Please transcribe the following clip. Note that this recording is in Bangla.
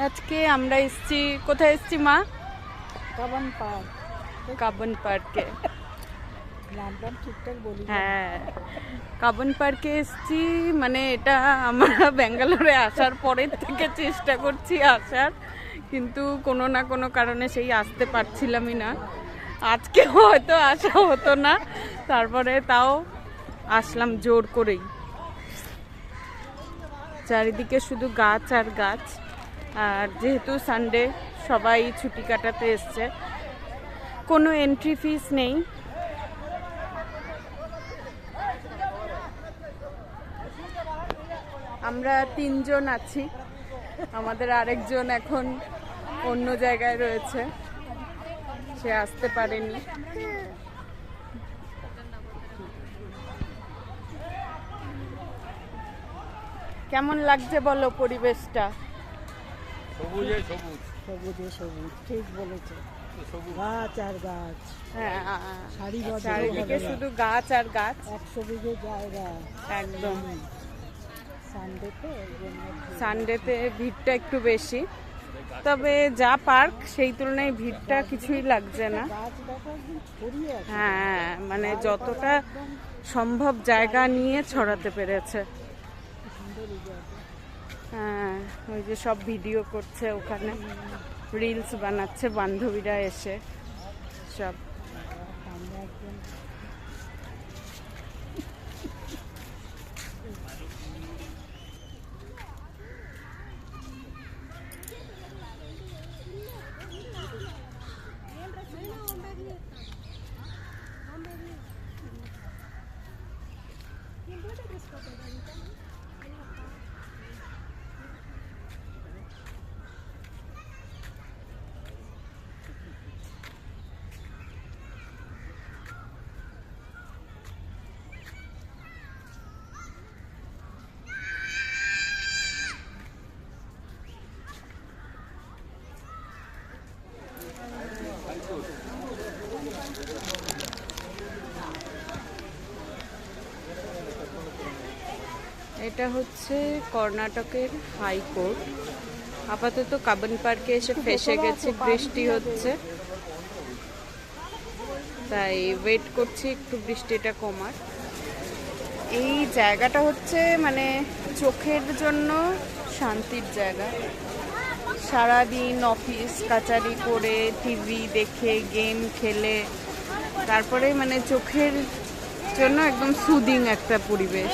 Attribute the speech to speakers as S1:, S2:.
S1: আজকে আমরা এসেছি, কোথায় এসেছি মা?
S2: কাবন পার্ক।
S1: কাবন পার্কে।
S2: নামটা ঠিকঠাক বলি।
S1: হ্যাঁ, কাবন পার্কে এসেছি। মানে এটা আমরা ব্যাঙ্গালোরে আসার পরের থেকে চেষ্টা করছি আসার, কিন্তু কোনো না কোনো কারণে সেই আসতে পারছিলামই না। আজকে হয়তো আসা হতো না, তারপরে তাও আসলাম জোর করেই। চারিদিকে শুধু গাছ আর গাছ, আর যেহেতু সানডে সবাই ছুটি কাটাতে এসছে, কোনো এন্ট্রি ফিস নেই। আমরা 3 জন আছি, আমাদের আরেকজন এখন অন্য জায়গায় রয়েছে, সে আসতে পারেনি। কেমন লাগছে বলো পরিবেশটা?
S2: সবুজে সবুজ, সবুজে সবুজ, ঠিক বলেছে। গাছ আর গাছ।
S1: হ্যাঁ,
S2: সারিবদ্ধ,
S1: চারিদিকে শুধু গাছ আর গাছ।
S2: 100 বিঘে জায়গা।
S1: একদম।
S2: সানডেতে
S1: সানডেতে ভিড়টা একটু বেশি, তবে যা পার্ক সেই তুলনায় ভিড়টা কিছুই লাগছে না।
S2: গাছ দেখা একদম ছড়িয়ে আছে।
S1: হ্যাঁ, মানে যতটা সম্ভব জায়গা নিয়ে ছড়াতে পেরেছে। হ্যাঁ, ওই যে সব ভিডিও করছে ওখানে, রিলস বানাচ্ছে বান্ধবীরা এসে সব। এটা হচ্ছে কর্ণাটকের হাইকোর্ট। আপাতত কাবন পার্কে এসে ফেসে গেছি, বৃষ্টি হচ্ছে, তাই ওয়েট করছি একটু বৃষ্টিটা কমার। এই জায়গাটা হচ্ছে মানে চোখের জন্য শান্তির জায়গা। সারাদিন অফিস কাচারি করে, টিভি দেখে, গেম খেলে, তারপরে মানে চোখের জন্য একদম সুদিং একটা পরিবেশ।